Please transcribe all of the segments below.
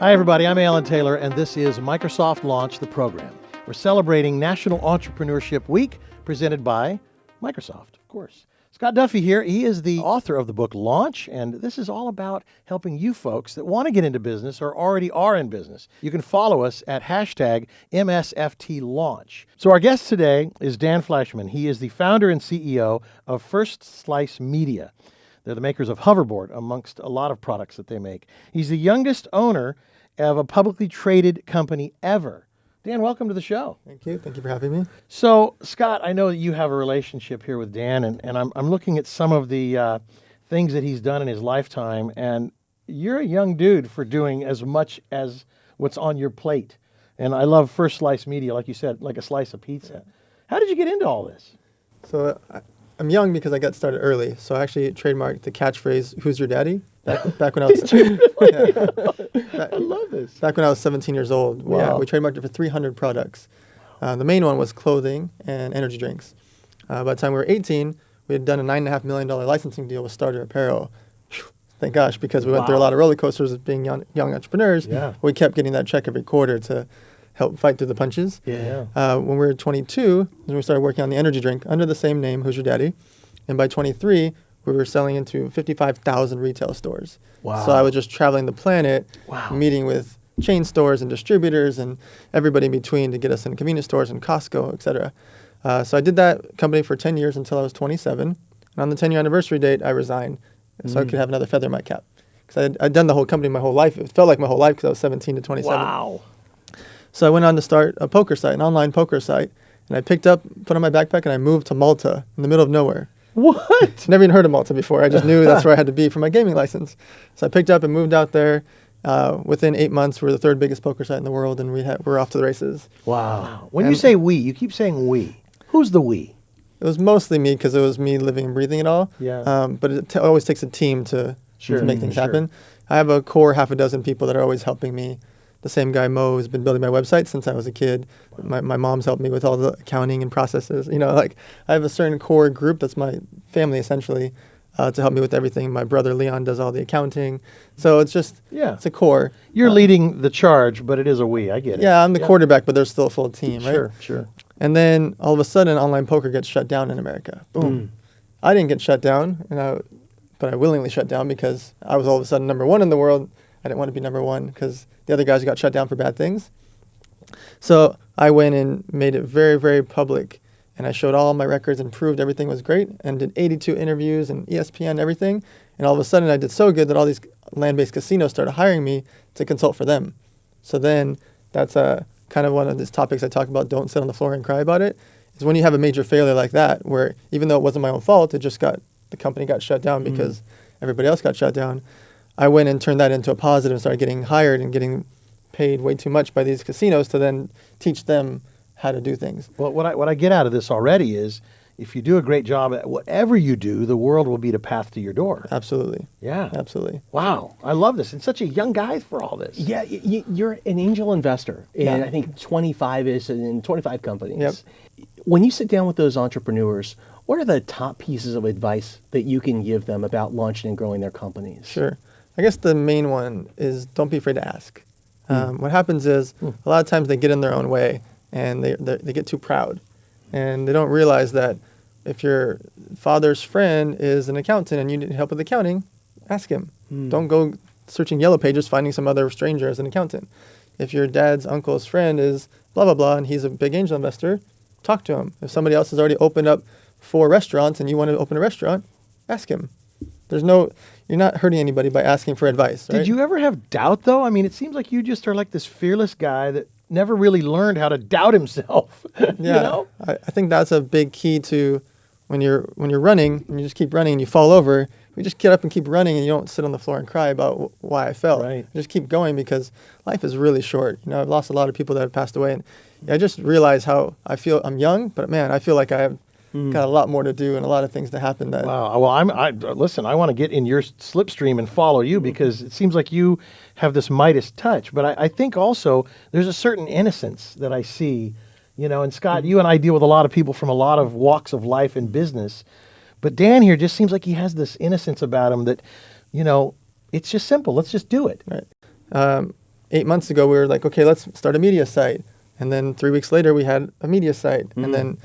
Hi, everybody. I'm Alan Taylor, and this is Microsoft Launch, the program. We're celebrating National Entrepreneurship Week, presented by Microsoft, of course. Scott Duffy here. He is the author of the book Launch, and this is all about helping you folks that want to get into business or already are in business. You can follow us at hashtag MSFTLaunch. So our guest today is Dan Fleyshman. He is the founder and CEO of First Slice Media. They're the makers of Hoverboard, amongst a lot of products that they make. He's the youngest owner of a publicly traded company ever. Dan, welcome to the show. Thank you. Thank you for having me. So, Scott, I know that you have a relationship here with Dan, and I'm looking at some of the things that he's done in his lifetime, and you're a young dude for doing as much as what's on your plate. And I love First Slice Media, like you said, like a slice of pizza. How did you get into all this? So I'm young because I got started early. So I actually trademarked the catchphrase, "Who's your daddy?" Back when I was I love this. Back when I was 17 years old. Wow. We trademarked it for 300 products. The main one was clothing and energy drinks. By the time we were 18, we had done a $9.5 million licensing deal with Starter Apparel. Thank gosh, because we went through a lot of roller coasters as being young entrepreneurs. Yeah. We kept getting that check every quarter to help fight through the punches. Yeah. When we were 22, we started working on the energy drink under the same name, Who's Your Daddy? And by 23, we were selling into 55,000 retail stores. Wow. So I was just traveling the planet, Wow. meeting with chain stores and distributors and everybody in between to get us in convenience stores and Costco, et cetera. So I did that company for 10 years until I was 27. And on the 10-year anniversary date, I resigned so I could have another feather in my cap. Because I'd done the whole company my whole life. It felt like my whole life because I was 17 to 27. Wow. So I went on to start a poker site, an online poker site. And I put on my backpack, and I moved to Malta in the middle of nowhere. What? Never even heard of Malta before. I just knew that's where I had to be for my gaming license. So I picked up and moved out there. Within 8 months, we're the third biggest poker site in the world, and we're off to the races. Wow. When you say we, you keep saying we. Who's the we? It was mostly me because it was me living and breathing it all. Yeah. But it always takes a team to make things happen. I have a core half a dozen people that are always helping me. The same guy, Mo, has been building my website since I was a kid. Wow. My mom's helped me with all the accounting and processes. I have a certain core group that's my family, essentially, to help me with everything. My brother, Leon, does all the accounting. So it's just, it's a core. You're leading the charge, but it is a we. I get it. Yeah, I'm the quarterback, but there's still a full team, right? Sure. And then all of a sudden, online poker gets shut down in America. Boom. I didn't get shut down, but I willingly shut down because I was all of a sudden number one in the world. I didn't want to be number one because the other guys got shut down for bad things. So I went and made it very, very public, and I showed all my records and proved everything was great and did 82 interviews and ESPN and everything. And all of a sudden I did so good that all these land-based casinos started hiring me to consult for them. So then that's kind of one of these topics I talk about, don't sit on the floor and cry about it, is when you have a major failure like that, where even though it wasn't my own fault, the company got shut down because everybody else got shut down. I went and turned that into a positive and started getting hired and getting paid way too much by these casinos to then teach them how to do things. Well, what I get out of this already is if you do a great job at whatever you do, the world will be the path to your door. Absolutely. Yeah. Absolutely. Wow. I love this. And such a young guy for all this. Yeah, you're an angel investor in, I think, 25 companies. Yep. When you sit down with those entrepreneurs, what are the top pieces of advice that you can give them about launching and growing their companies? Sure. I guess the main one is don't be afraid to ask. What happens is a lot of times they get in their own way and they get too proud. And they don't realize that if your father's friend is an accountant and you need help with accounting, ask him. Don't go searching yellow pages finding some other stranger as an accountant. If your dad's uncle's friend is blah, blah, blah, and he's a big angel investor, talk to him. If somebody else has already opened up 4 restaurants and you want to open a restaurant, ask him. You're not hurting anybody by asking for advice, right? Did you ever have doubt, though? I mean, it seems like you just are like this fearless guy that never really learned how to doubt himself. Yeah, You know? I think that's a big key to when you're running and you just keep running and you fall over. You just get up and keep running and you don't sit on the floor and cry about why I fell. Right. You just keep going because life is really short. I've lost a lot of people that have passed away, and I just realize how I feel. I'm young, but man, I feel like I have got a lot more to do and a lot of things to happen. Wow. Well, listen, I want to get in your slipstream and follow you because it seems like you have this Midas touch. But I think also there's a certain innocence that I see, and Scott, you and I deal with a lot of people from a lot of walks of life and business. But Dan here just seems like he has this innocence about him that, it's just simple. Let's just do it. Right. 8 months ago, we were like, okay, let's start a media site. And then 3 weeks later, we had a media site. And then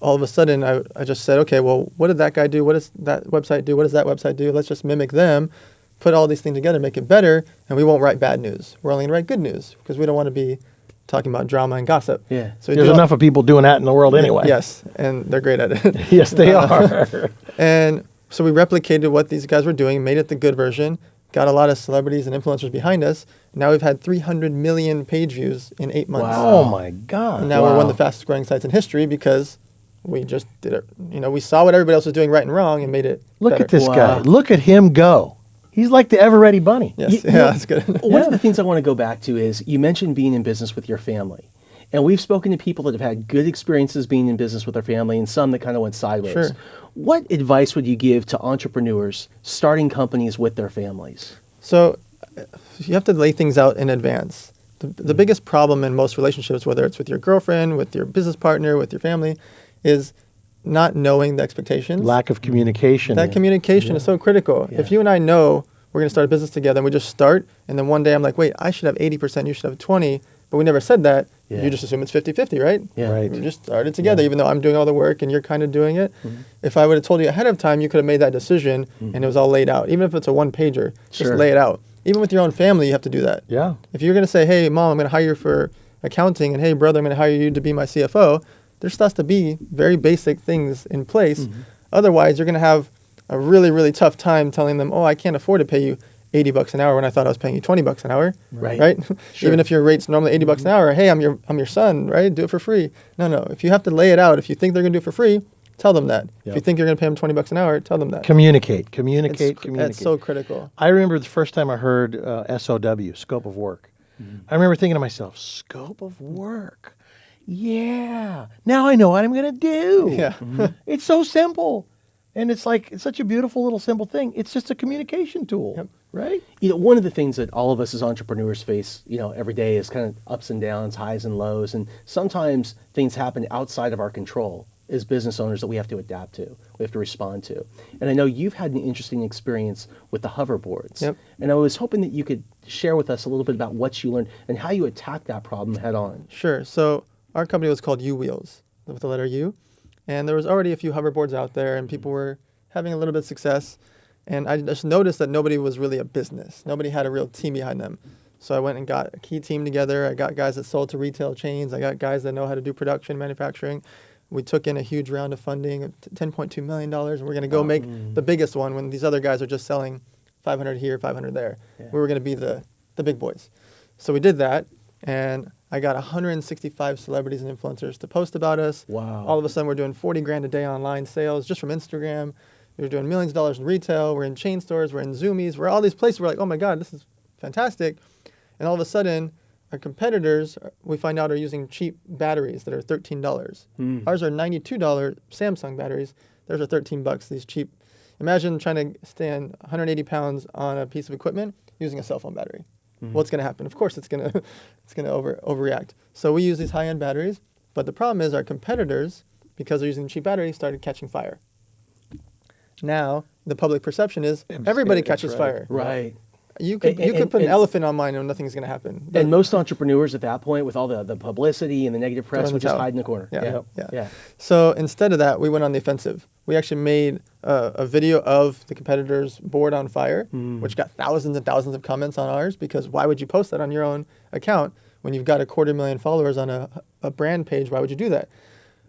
all of a sudden, I just said, okay, well, what did that guy do? What does that website do? What does that website do? Let's just mimic them, put all these things together, make it better, and we won't write bad news. We're only going to write good news because we don't want to be talking about drama and gossip. Yeah. So There's enough of people doing that in the world anyway. Yes, and they're great at it. Yes, they are. And so we replicated what these guys were doing, made it the good version, got a lot of celebrities and influencers behind us. Now we've had 300 million page views in 8 months. Wow. Oh my God. And now we're one of the fastest growing sites in history because we just did it. We saw what everybody else was doing right and wrong and made it Look better. at this Wow. guy. Look at him go. He's like the ever ready bunny. Yes, that's good. One of the things I want to go back to is you mentioned being in business with your family. And we've spoken to people that have had good experiences being in business with their family and some that kind of went sideways. Sure. What advice would you give to entrepreneurs starting companies with their families? So you have to lay things out in advance. The biggest problem in most relationships, whether it's with your girlfriend, with your business partner, with your family, is not knowing the expectations. Lack of communication. That communication is so critical. Yeah. If you and I know we're going to start a business together and we just start, and then one day I'm like, wait, I should have 80%, you should have 20, but we never said that, Yeah. you just assume it's 50-50, right? Yeah. Right. We just started together, even though I'm doing all the work and you're kind of doing it. If I would have told you ahead of time, you could have made that decision and it was all laid out. Even if it's a one-pager, just Sure. lay it out. Even with your own family, you have to do that. Yeah. If you're going to say, hey, Mom, I'm going to hire you for accounting, and hey, brother, I'm going to hire you to be my CFO, there has to be very basic things in place. Otherwise, you're going to have a really, really tough time telling them, oh, I can't afford to pay you $80 an hour when I thought I was paying you $20 an hour. Right. Sure. Even if your rate's normally $80 an hour, hey, I'm your son, right? Do it for free. No. If you have to lay it out, if you think they're going to do it for free, tell them that. Yep. If you think you're going to pay them $20 an hour, tell them that. Communicate. That's so critical. I remember the first time I heard SOW, scope of work. I remember thinking to myself, scope of work. Yeah. Now I know what I'm going to do. Yeah. It's so simple. And it's such a beautiful little simple thing. It's just a communication tool, Yep. right? One of the things that all of us as entrepreneurs face, every day is kind of ups and downs, highs and lows. And sometimes things happen outside of our control as business owners that we have to adapt to, we have to respond to. And I know you've had an interesting experience with the hoverboards. Yep. And I was hoping that you could share with us a little bit about what you learned and how you attacked that problem head on. Sure. So our company was called U Wheels, with the letter U. And there was already a few hoverboards out there, and people were having a little bit of success. And I just noticed that nobody was really a business. Nobody had a real team behind them. So I went and got a key team together. I got guys that sold to retail chains. I got guys that know how to do production, manufacturing. We took in a huge round of funding, $10.2 million, and we're going to go make the biggest one when these other guys are just selling 500 here, 500 there. Yeah. We were going to be the big boys. So we did that, and I got 165 celebrities and influencers to post about us. Wow. All of a sudden, we're doing 40 grand a day online sales just from Instagram. We're doing millions of dollars in retail. We're in chain stores. We're in Zoomies. We're all these places. We're like, oh my God, this is fantastic. And all of a sudden, our competitors, we find out, are using cheap batteries that are $13. Ours are $92 Samsung batteries. Theirs are $13, these cheap. Imagine trying to stand 180 pounds on a piece of equipment using a cell phone battery. What's going to happen? Of course, it's going to overreact. So we use these high-end batteries, but the problem is our competitors, because they're using cheap batteries, started catching fire. Now, the public perception is everybody catches fire. Right. You could put an elephant on mine and nothing's going to happen. But And most entrepreneurs at that point, with all the publicity and the negative press, Throw in would the just towel. hide in the corner. Yeah. So instead of that, we went on the offensive. We actually made a video of the competitor's board on fire, which got thousands and thousands of comments on ours, because why would you post that on your own account when you've got 250,000 followers on a brand page? Why would you do that?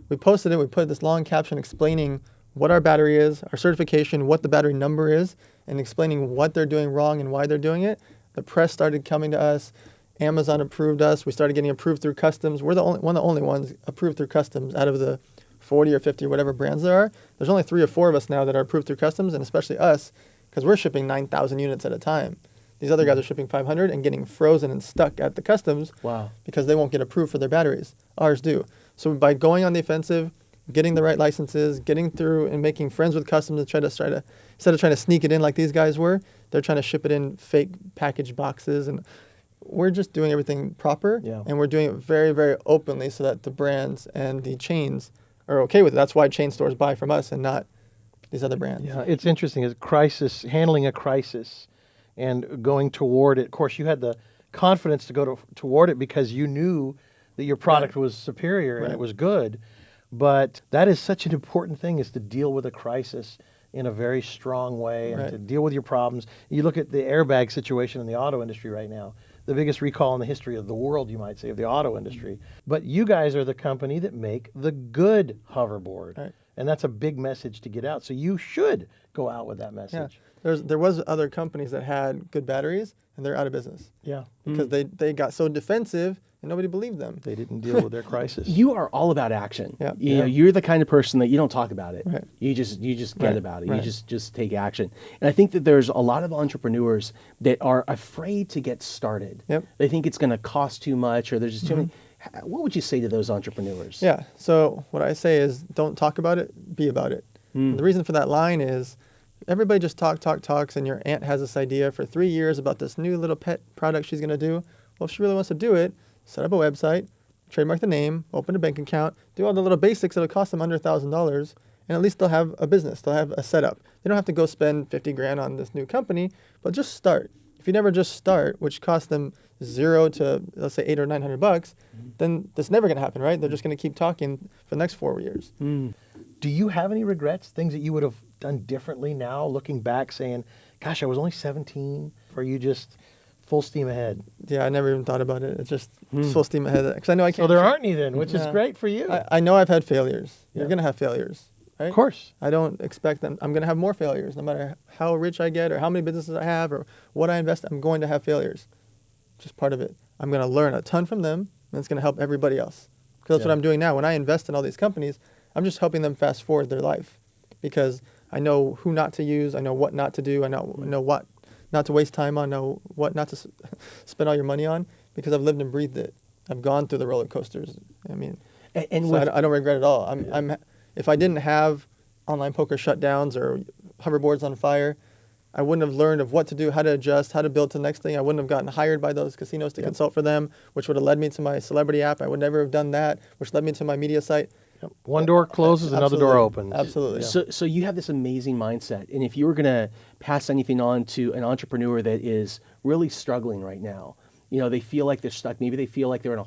We posted it. We put this long caption explaining what our battery is, our certification, what the battery number is, and explaining what they're doing wrong and why they're doing it. The press started coming to us. Amazon approved us. We started getting approved through customs. We're one of the only ones approved through customs out of the 40 or 50 or whatever brands there are. There's only 3 or 4 of us now that are approved through customs, and especially us, because we're shipping 9,000 units at a time. These other guys are shipping 500 and getting frozen and stuck at the customs. Wow. Because they won't get approved for their batteries. Ours do. So by going on the offensive, getting the right licenses, getting through and making friends with customs and try to instead of trying to sneak it in like these guys were, they're trying to ship it in fake packaged boxes, and we're just doing everything proper. Yeah. And we're doing it very, very openly so that the brands and the chains are okay with it. That's why chain stores buy from us and not these other brands. Yeah, it's interesting. It's handling a crisis and going toward it. Of course, you had the confidence to go toward it because you knew that your product was superior and it was good. But that is such an important thing, is to deal with a crisis in a very strong way and to deal with your problems. You look at the airbag situation in the auto industry right now, the biggest recall in the history of the world, you might say, of the auto industry. But you guys are the company that make the good hoverboard. Right. And that's a big message to get out. So you should go out with that message. Yeah. There was other companies that had good batteries, and they're out of business. Yeah. Because they got so defensive and nobody believed them. They didn't deal with their crisis. You are all about action. Yeah. You know, you're the kind of person that you don't talk about it. Right. You just get about it. Right. You just take action. And I think that there's a lot of entrepreneurs that are afraid to get started. Yep. They think it's going to cost too much, or there's just too many. What would you say to those entrepreneurs? Yeah. So what I say is, don't talk about it, be about it. And the reason for that line is, everybody just talks, and your aunt has this idea for 3 years about this new little pet product she's going to do. Well, if she really wants to do it, set up a website, trademark the name, open a bank account, do all the little basics that'll cost them under $1,000, and at least they'll have a business, they'll have a setup. They don't have to go spend 50 grand on this new company, but just start. If you never just start, which costs them $0 to, let's say, $800 or $900, then that's never going to happen, right? They're just going to keep talking for the next 4 years. Do you have any regrets, things that you would have done differently now, looking back, saying, gosh, I was only 17, or you just full steam ahead? Yeah, I never even thought about it. It's just full steam ahead. Because I know I can't. So there aren't any then, which is great for you. I know I've had failures. You're going to have failures, right? Of course. I don't expect them. I'm going to have more failures. No matter how rich I get or how many businesses I have or what I invest, I'm going to have failures. Just part of it. I'm going to learn a ton from them, and it's going to help everybody else. Because that's what I'm doing now. When I invest in all these companies, I'm just helping them fast forward their life. Because I know who not to use. I know what not to do. I know what not to waste time on. I know what not to spend all your money on, because I've lived and breathed it. I've gone through the roller coasters. I mean, so I don't regret it at all. If I didn't have online poker shutdowns or hoverboards on fire, I wouldn't have learned of what to do, how to adjust, how to build to the next thing. I wouldn't have gotten hired by those casinos to consult for them, which would have led me to my celebrity app. I would never have done that, which led me to my media site. One door closes, another door opens. Absolutely. So you have this amazing mindset, and if you were going to pass anything on to an entrepreneur that is really struggling right now, you know, they feel like they're stuck. Maybe they feel like they're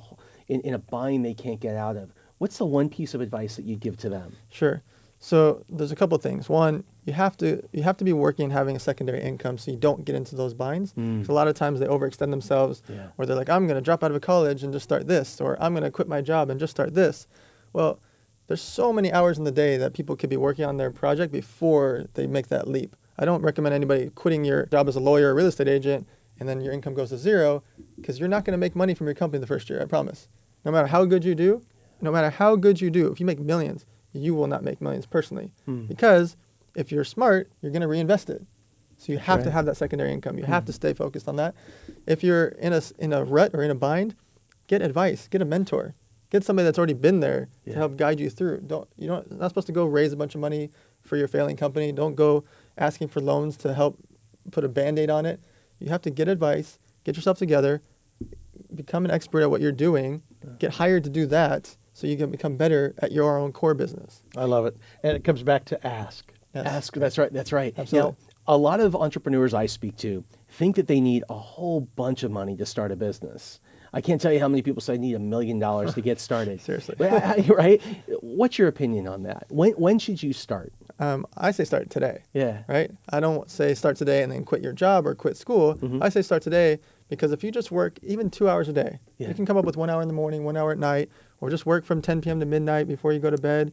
in a bind they can't get out of. What's the one piece of advice that you'd give to them? Sure. So there's a couple of things. One, you have to be working and having a secondary income so you don't get into those binds. 'Cause a lot of times they overextend themselves, or they're like, I'm going to drop out of college and just start this, or I'm going to quit my job and just start this. Well, there's so many hours in the day that people could be working on their project before they make that leap. I don't recommend anybody quitting your job as a lawyer or real estate agent and then your income goes to zero, because you're not going to make money from your company the first year, I promise. No matter how good you do, if you make millions, you will not make millions personally. Because if you're smart, you're going to reinvest it. So you have to have that secondary income. You have to stay focused on that. If you're in a rut or in a bind, get advice, get a mentor. Get somebody that's already been there to help guide you through. You're not supposed to go raise a bunch of money for your failing company. Don't go asking for loans to help put a Band-Aid on it. You have to get advice, get yourself together, become an expert at what you're doing, get hired to do that so you can become better at your own core business. I love it. And it comes back to ask. Yes. Ask. That's right. Absolutely. Now, a lot of entrepreneurs I speak to think that they need a whole bunch of money to start a business. I can't tell you how many people say I need $1 million to get started. Seriously. Right? What's your opinion on that? When should you start? I say start today. Yeah. Right? I don't say start today and then quit your job or quit school. I say start today, because if you just work even 2 hours a day, you can come up with 1 hour in the morning, 1 hour at night, or just work from 10 p.m. to midnight before you go to bed.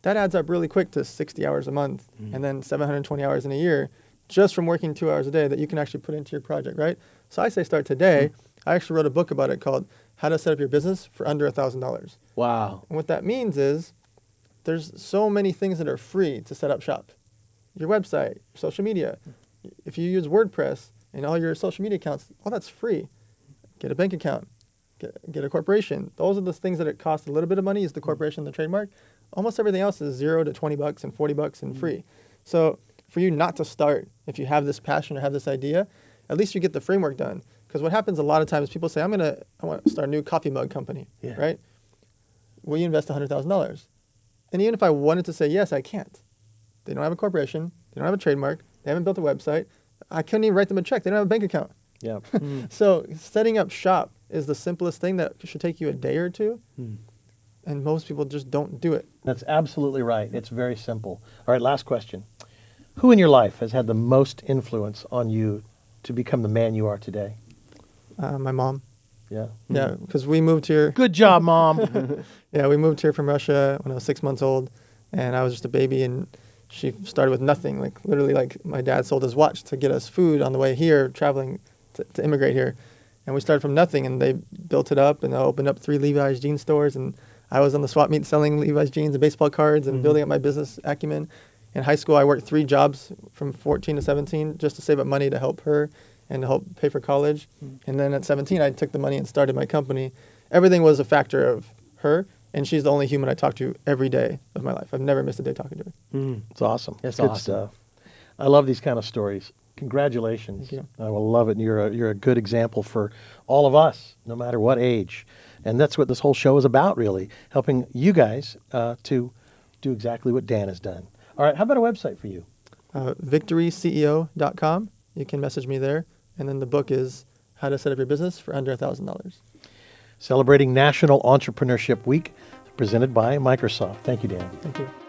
That adds up really quick to 60 hours a month and then 720 hours in a year just from working 2 hours a day that you can actually put into your project, right? So I say start today. I actually wrote a book about it called How to Set Up Your Business for Under $1,000. Wow. And what that means is there's so many things that are free to set up shop. Your website, your social media. If you use WordPress and all your social media accounts, all that's free. Get a bank account. Get a corporation. Those are the things that it costs a little bit of money, is the corporation, the trademark. Almost everything else is $0 to $20 and $40 and free. So for you not to start, if you have this passion or have this idea, at least you get the framework done. Because what happens a lot of times, people say, I want to start a new coffee mug company, right? Will you invest $100,000? And even if I wanted to say yes, I can't. They don't have a corporation. They don't have a trademark. They haven't built a website. I couldn't even write them a check. They don't have a bank account. Yeah. So setting up shop is the simplest thing that should take you a day or two. And most people just don't do it. That's absolutely right. It's very simple. All right, last question. Who in your life has had the most influence on you to become the man you are today? My mom. Yeah. Yeah, because we moved here. Good job, Mom. Yeah, we moved here from Russia when I was 6 months old, and I was just a baby, and she started with nothing. Like literally, like my dad sold his watch to get us food on the way here, traveling to immigrate here, and we started from nothing, and they built it up, and I opened up 3 Levi's jean stores, and I was on the swap meet selling Levi's jeans and baseball cards and building up my business acumen. In high school, I worked 3 jobs from 14 to 17 just to save up money to help her and to help pay for college. And then at 17, I took the money and started my company. Everything was a factor of her, and she's the only human I talk to every day of my life. I've never missed a day talking to her. It's awesome. That's Good awesome. stuff. I love these kind of stories. Congratulations. Thank you. I will love it. And you're a good example for all of us, no matter what age. And that's what this whole show is about, really, helping you guys to do exactly what Dan has done. All right, how about a website for you? VictoryCEO.com. You can message me there. And then the book is How to Set Up Your Business for Under $1,000. Celebrating National Entrepreneurship Week, presented by Microsoft. Thank you, Dan. Thank you.